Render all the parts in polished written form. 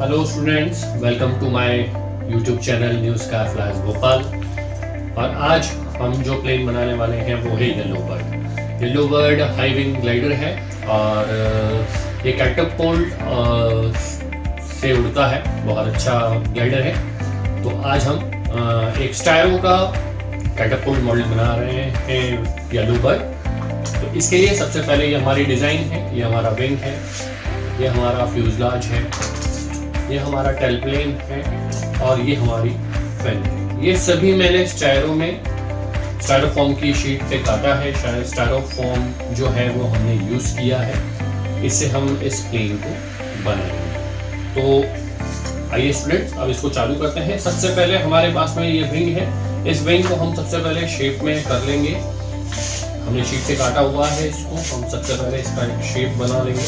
Hello students, welcome to my YouTube channel new sky flies Bhopal. और आज हम जो प्लेन बनाने वाले हैं वो है yellow bird. Yellow bird high wing glider है और ये कैटरपिलर से उड़ता है, बहुत अच्छा ग्लाइडर है। तो आज हम एक स्टायरो का कैटरपिलर मॉडल बना रहे हैं येलो बर्ड। तो इसके लिए सबसे पहले ये हमारी डिज़ाइन है, ये हमारा विंग है, ये हमारा फ्यूजलाज है, ये हमारा टेल प्लेन है और ये हमारी फैन है। ये सभी मैंने स्टायरोफॉर्म की शीट पे काटा है। स्टायरोफॉर्म जो है वो हमने यूज़ किया है, इससे हम इस प्लेन को बनाएंगे। तो आइए स्टूडेंट्स, अब इसको चालू करते हैं। सबसे पहले हमारे पास में ये विंग है, इस विंग को हम सबसे पहले शेप में कर लेंगे। हमने शीट से काटा हुआ है इसको, हम सबसे पहले इसका एक शेप बना लेंगे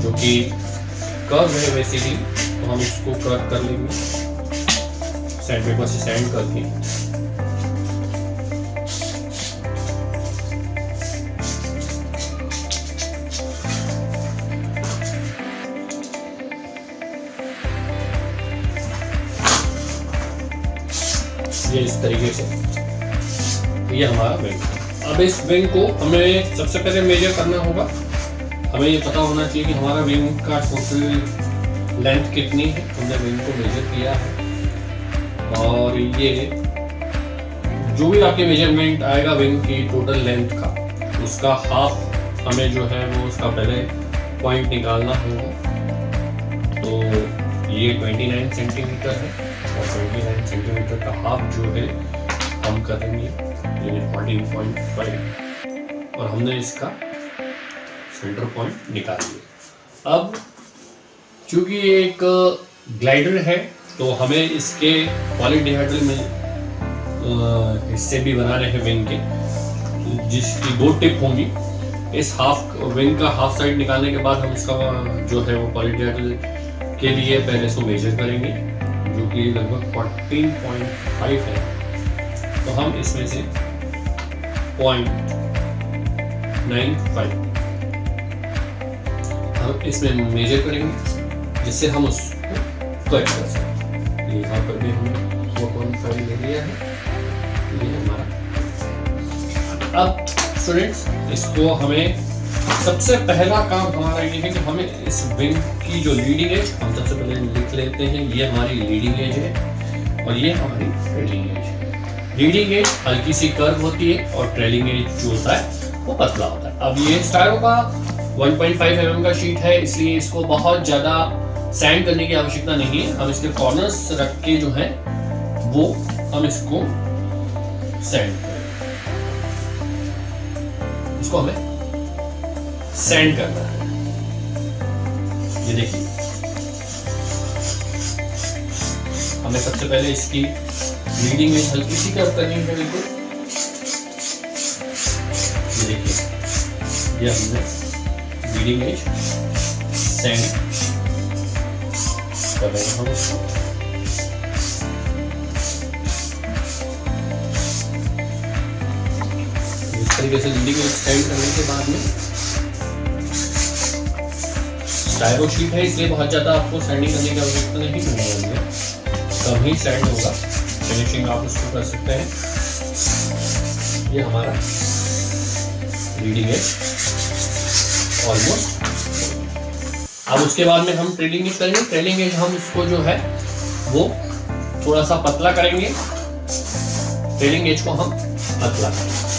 जो कि कर्व है बेसिकली। तो हम इसको कर्व कर लेंगे सैंड पेपर से सैंड करके। ये इस तरीके से ये हमारा विंग है। अब इस विंग को हमें सबसे पहले मेजर करना होगा। हमें ये पता होना चाहिए कि हमारा विंग का टोटल लेंथ कितनी है। हमने विंग को मेजर किया है और ये जो भी आपके मेजरमेंट आएगा विंग की टोटल लेंथ का, उसका हाफ हमें जो है वो उसका पहले पॉइंट निकालना होगा। तो ये 29 सेंटीमीटर है और 29 सेंटीमीटर का हाफ जो है हम करेंगे ये 14.5 और हमने इसका सेंटर पॉइंट निकाल लिया। अब चूंकि एक ग्लाइडर है तो हमें इसके पॉलीडिहेड्रल में हिस्से भी बनाने हैं विंग के, जिसकी 2 टिप होंगी। इस विंग का हाफ साइड निकालने के बाद हम इसका जो है वो पॉलीडिहेड्रल के लिए पहले इसको मेजर करेंगे जो कि लगभग 14.5 है। तो हम इसमें से 0.95 हम इसमें मेजर करेंगे जिससे हम उसको कट कर सकें। यहाँ पर भी हमने 4.5 ले लिया है, ये हमारा। अब स्टूडेंट्स, इसको हमें सबसे पहला काम हमारा ये है कि हमें इस विंग की जो लीडिंग एज हम सबसे पहले लिख लेते हैं। ये हमारी लीडिंग एज है और ये हमारी ट्रेलिंग एज है। लीडिंग एज हल्की सी कर्व होती है और ट्रेलिंग एज जो होता है वो पतला होता है। अब ये स्टायरो का 1.5 mm का शीट है, इसलिए इसको बहुत ज़्यादा सैंड करने की आवश्यकता नहीं है। हम इसके कॉर्नर्स रख के जो है वो हम इसको सैंड करेंगे। इसको हमें सैंड करना है। ये देखिए, हमें सबसे पहले इसकी लीडिंग एज हल्की सी कर्व करनी है बिल्कुल। ये देखिए, ये हमने लीडिंग एज सैंड कर रहे हैं हम इसको। इस तरीके से लीडिंग एज सैंड करने के बाद में स्टायरो शीट है, इसलिए बहुत ज़्यादा आपको सैंडिंग करने की आवश्यकता नहीं है, कम ही सैंड होगा। फिनिशिंग आप उसको कर सकते हैं। ये हमारा लीडिंग एज ऑलमोस्ट। अब उसके बाद में हम ट्रेलिंग एज करेंगे। ट्रेलिंग एज हम इसको जो है वो थोड़ा सा पतला करेंगे। ट्रेलिंग एज को हम पतला करेंगे।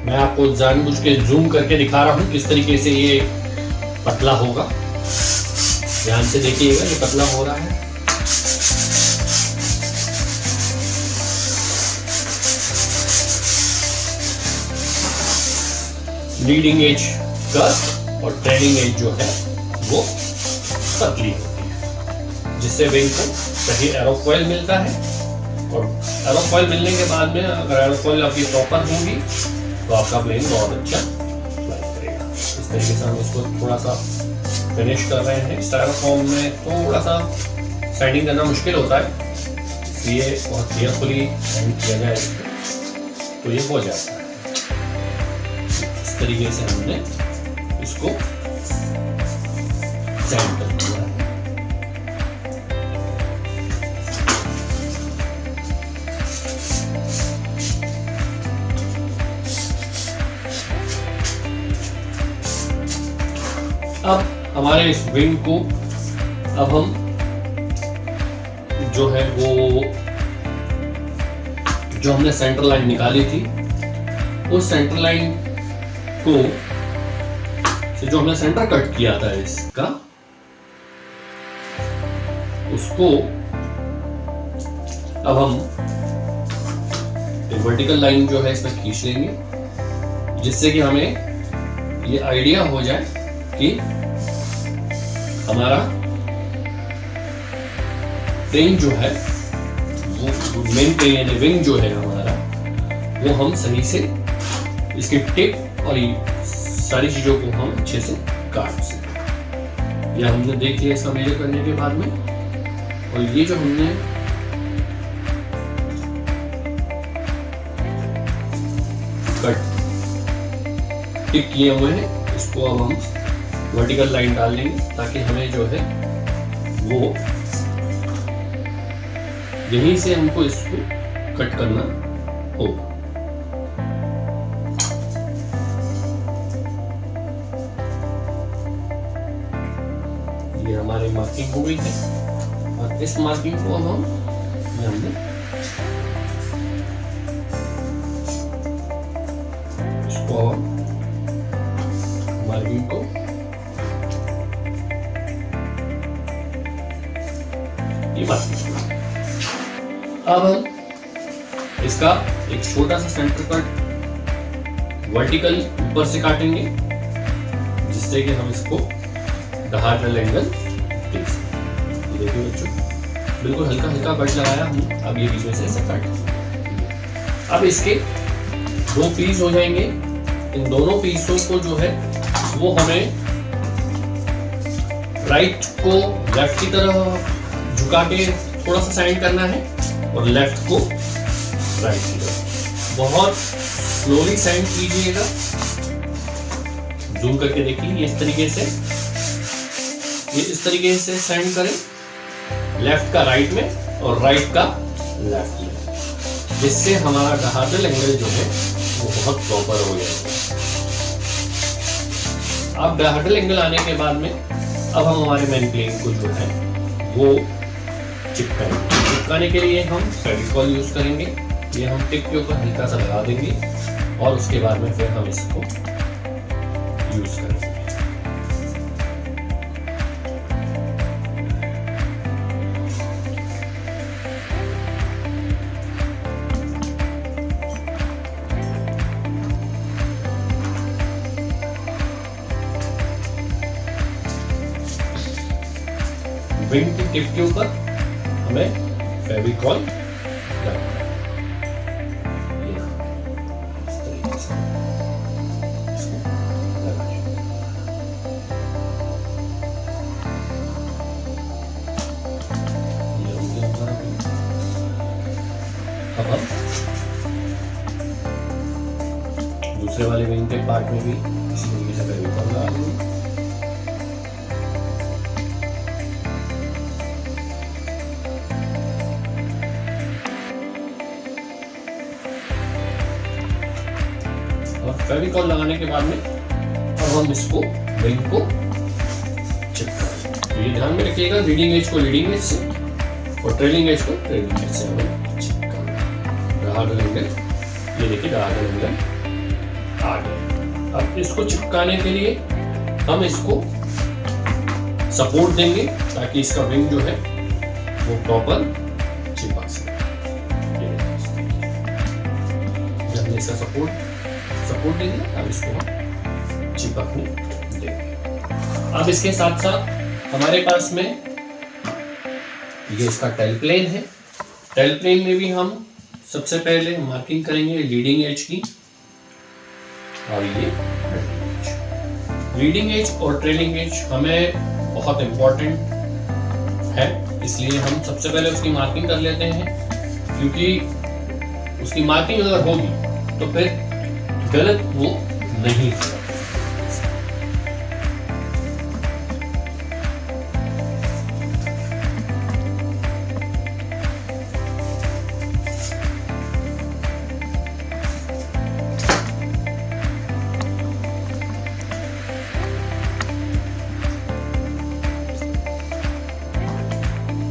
मैं आपको जानबूझ के जूम करके दिखा रहा हूँ किस तरीके से ये पतला होगा। ध्यान से देखिएगा, ये पतला हो रहा है। लीडिंग एज कर्व और ट्रेलिंग एज जो है वो पतली होती है। जिससे विंग को सही एरोफॉइल मिलता है। और एरोफॉइल मिलने के बाद में अगर एरोफॉइल आपकी प्रॉपर होगी तो आपका प्लेन बहुत अच्छा फ्लाई करेगा। इस तरीके से हम इसको थोड़ा सा फिनिश कर रहे हैं। स्टायरोफॉर्म में थोड़ा सा साइडिंग करना मुश्किल होता है, इसलिए बहुत केयरफुली साइड किया जाए इसको तो ये हो जाता है। इस तरीके से हमने इसको साइड कर दिया है। अब हमारे इस विंग को अब हम जो है वो जो हमने सेंटर लाइन निकाली थी उस सेंटर लाइन को जो हमने सेंटर कट किया था इसका, उसको अब हम एक वर्टिकल लाइन जो है इसमें खींच लेंगे, जिससे कि हमें ये आइडिया हो जाए कि हमारा प्लेन जो है वो मेन प्लेन यानी विंग जो है हमारा, वो हम सही से इसके टिप और सारी चीजों को हम अच्छे से काट सकें। यह हमने देख लिया इसका मेजर करने के बाद में। और ये जो हमने कट टिप किए हुए हैं इसको अब हम वर्टिकल लाइन डाल लेंगे, ताकि हमें जो है वो यहीं से हमको इसको कट करना होगा। ये हमारी मार्किंग हो गई है और इस मार्किंग को अब हम हमने इसको मार्किंग को अब हम इसका एक छोटा सा सेंटर कट वर्टिकल ऊपर से काटेंगे, जिससे कि हम इसको डायगोनल एंगल देख सकें। देखिए बच्चों, बिल्कुल हल्का हल्का कट लगाया हमने। अब ये बीच में से ऐसे कट। अब इसके दो पीस हो जाएंगे। इन दोनों पीसों को जो है वो हमें राइट को लेफ्ट की तरह झुका के थोड़ा सा साइड करना है और लेफ्ट को राइट की तरफ बहुत स्लोली साइड कीजिएगा। जूम करके देखिए, ये इस तरीके से ये इस तरीके से साइड करें, लेफ्ट का राइट में और राइट का लेफ्ट में, जिससे हमारा डायगोनल एंगल जो है वो बहुत प्रॉपर हो जाएगा। अब डायगोनल एंगल आने के बाद में अब हम हमारे मेन प्लेन को जो है वो चिपकाने के लिए हम फेविकॉल यूज करेंगे। ये हम टिप के ऊपर हल्का सा लगा देंगे और उसके बाद में फिर हम इसको यूज करेंगे। विंग की टिप के ऊपर हमें फेविकॉल लगाना है। इस तरीके से इसको लगाएं। ये हो गया हमारा विंग। अब हम दूसरे वाले विंग के पार्ट में भी इसी तरीके से फेविकॉल लगा देंगे। फेविकॉल लगाने के बाद में अब हम इसको विंग को चिपकाएंगे। ये ध्यान में रखिएगा, लीडिंग एज को लीडिंग एज से और ट्रेलिंग एज को ट्रेलिंग एज से हमें चिपकाना है। डायगोनल एंगल, ये देखिए डायगोनल एंगल आ गया। अब इसको चिपकाने के लिए हम इसको सपोर्ट देंगे, ताकि इसका विंग जो है वो प्रॉपर चिपक सके। जब हमने इसका सपोर्ट दे दिया, अब इसको हम चिपकने देंगे। अब इसके साथ साथ हमारे पास में ये इसका टेल प्लेन है। टेल प्लेन में भी हम सबसे पहले मार्किंग करेंगे लीडिंग एज की, और ये लीडिंग एज और ट्रेलिंग एज हमें बहुत इम्पोर्टेंट है, इसलिए हम सबसे पहले उसकी मार्किंग कर लेते हैं, क्योंकि उसकी मार्किंग अगर होगी तो फिर गलत वो नहीं होगा।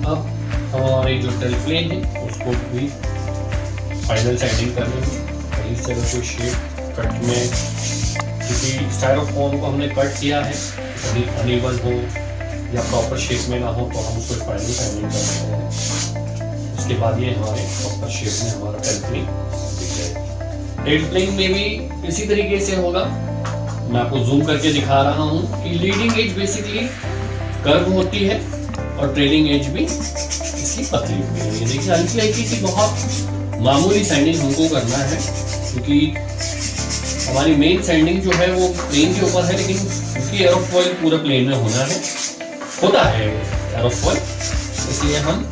अब हमारी जो टेल प्लेन है उसको भी फाइनल सेटिंग कर लेंगे। इस तरह से शेप कट में, क्योंकि स्टायरोफोम को हमने कट किया है, कभी अनइवन हो या प्रॉपर शेप में ना हो तो हम उसको फाइनल सेटिंग कर लेते हैं। उसके बाद ये हमारे प्रॉपर शेप में हमारा टेल प्लेन दिख जाएगा। टेल प्लेन में भी इसी तरीके से होगा। मैं आपको जूम करके दिखा रहा हूँ कि लीडिंग एज बेसिकली कर्व होती है और ट्रेलिंग एज भी इसकी पतली होती है। ये देखिए हल्की हल्की सी बहुत मामूली सैंडिंग हमको करना है, क्योंकि हमारी मेन सैंडिंग जो है वो प्लेन के ऊपर है, लेकिन क्योंकि एरोफॉइल पूरा प्लेन में होता है एरोफॉइल, इसलिए हम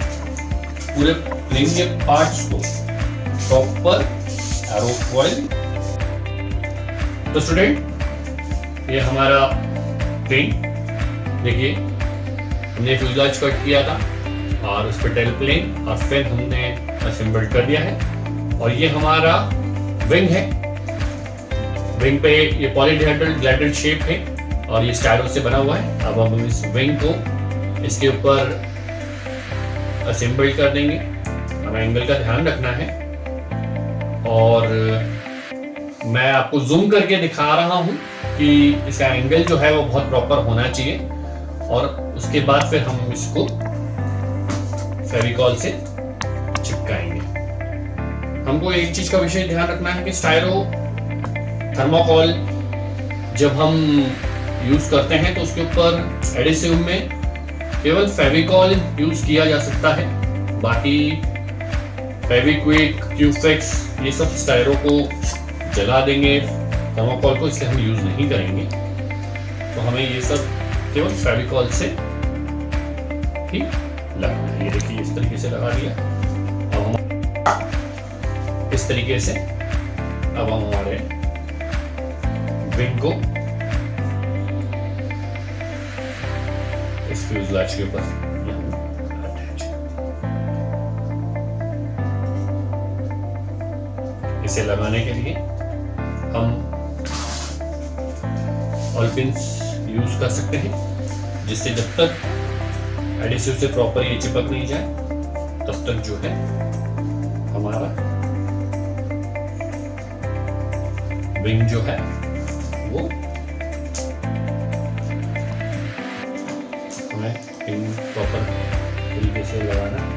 पूरे प्लेन के पार्ट्स को प्रॉपर एरोफॉइल। तो स्टूडेंट ये हमारा प्लेन देखिए, हमने फ्यूजलाज कट किया था और उस पर टेल प्लेन और फिर हमने असेंबल कर दिया है। और ये हमारा विंग है। विंग पे ये पॉलीहेड्रल ग्लैडेड शेप है और ये स्टायरो से बना हुआ है। अब हम इस विंग को इसके ऊपर असेंबल कर देंगे। हमें एंगल का ध्यान रखना है और मैं आपको जूम करके दिखा रहा हूं कि इसका एंगल जो है वो बहुत प्रॉपर होना चाहिए। और उसके बाद फिर हम इसको फेविकॉल से चिपकाएंगे। हमको एक चीज का विशेष ध्यान रखना है कि स्टायरो थर्मोकॉल जब हम यूज करते हैं तो उसके ऊपर एडिसिव में केवल फेविकॉल यूज किया जा सकता है। बाकी फेविक्विक, क्यूफेक्स ये सब स्टायरो को जला देंगे थर्मोकॉल को, इसलिए हम यूज नहीं करेंगे। तो हमें ये सब केवल फेविकॉल से ही लगाना है। ये देखिए इस तरीके से लगा दिया। अब हम इस तरीके से अब हम हमारे विंग को इस फ्यूजलाज के ऊपर इसे लगाने के लिए हम ऑल पिन्स यूज कर सकते हैं, जिससे जब तक एडिसिव से प्रॉपर ये चिपक नहीं जाए तब तक जो है हमारा विंग जो है वो हमें पिन प्रॉपर तरीके से लगाना है।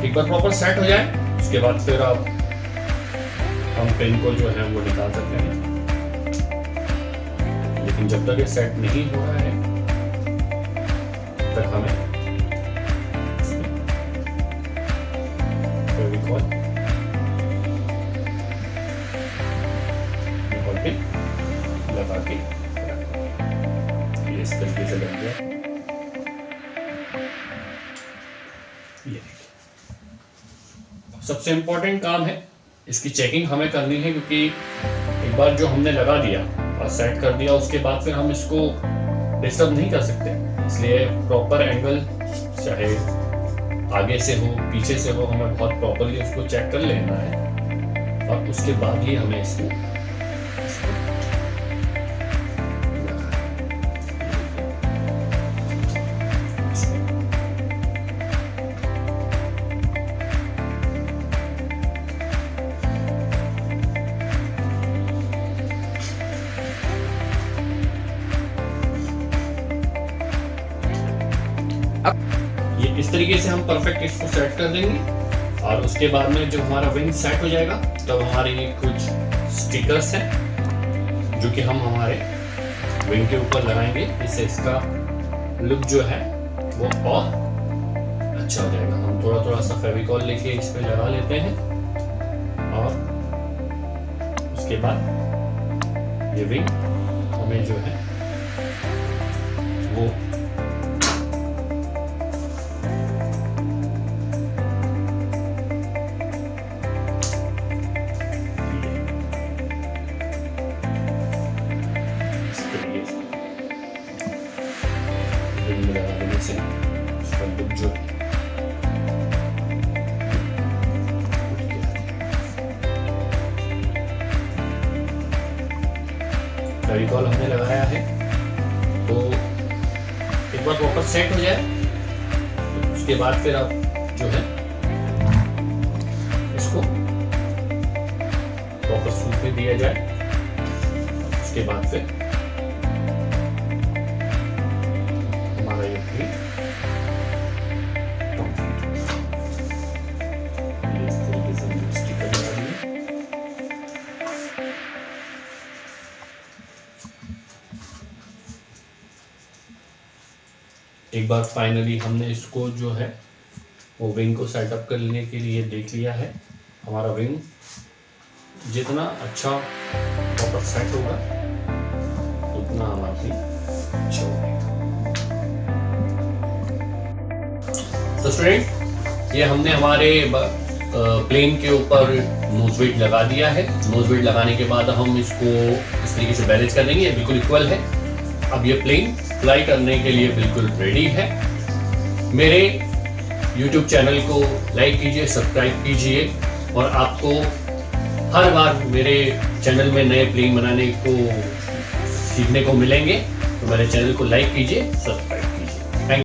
एक बार प्रॉपर सेट हो जाए उसके बाद फिर आप हम पेन को जो है वो निकाल सकते हैं। लेकिन जब तक ये सेट नहीं हो रहा है तक हमें फेविकॉल पे लगा के ये इस तरीके से लग गया। ये सबसे इंपॉर्टेंट काम है, इसकी चेकिंग हमें करनी है, क्योंकि एक बार जो हमने लगा दिया और सेट कर दिया उसके बाद फिर हम इसको डिस्टर्ब नहीं कर सकते। इसलिए प्रॉपर एंगल चाहे आगे से हो पीछे से हो, हमें बहुत प्रॉपरली उसको चेक कर लेना है और उसके बाद ही हमें इसको इस तरीके से हम परफेक्ट इसको सेट कर देंगे। और उसके बाद में जब हमारा विंग सेट हो जाएगा तब हमारे ये कुछ स्टिकर्स हैं जो कि हम हमारे विंग के ऊपर लगाएंगे। इससे इसका लुक जो है वो और अच्छा हो जाएगा। हम थोड़ा थोड़ा सा फेविकॉल लेके इस पे लगा लेते हैं और उसके बाद ये विंग हमें जो है वो लगा देने से उसका लुक जो फेविकॉल हमने लगाया है तो एक बार वापस सेट हो जाए तो उसके बाद फिर आप जो है इसको वापस सूखने दिया जाए। उसके बाद फिर हमारा ये इस तरीके से स्टिकर लगा दिए। एक बार फाइनली हमने इसको जो है वो विंग को सेटअप करने के लिए देख लिया है। हमारा विंग जितना अच्छा वापस सेट होगा उतना हमारा अच्छा होगा। तो स्टूडेंट ये हमने हमारे प्लेन के ऊपर नोज वेट लगा दिया है। नोज वेट लगाने के बाद हम इसको इस तरीके से बैलेंस कर देंगे। ये बिल्कुल इक्वल है। अब ये प्लेन फ्लाई करने के लिए बिल्कुल रेडी है। मेरे YouTube चैनल को लाइक कीजिए, सब्सक्राइब कीजिए और आपको हर बार मेरे चैनल में नए प्लेन बनाने को सीखने को मिलेंगे। तो मेरे चैनल को लाइक कीजिए, सब्सक्राइब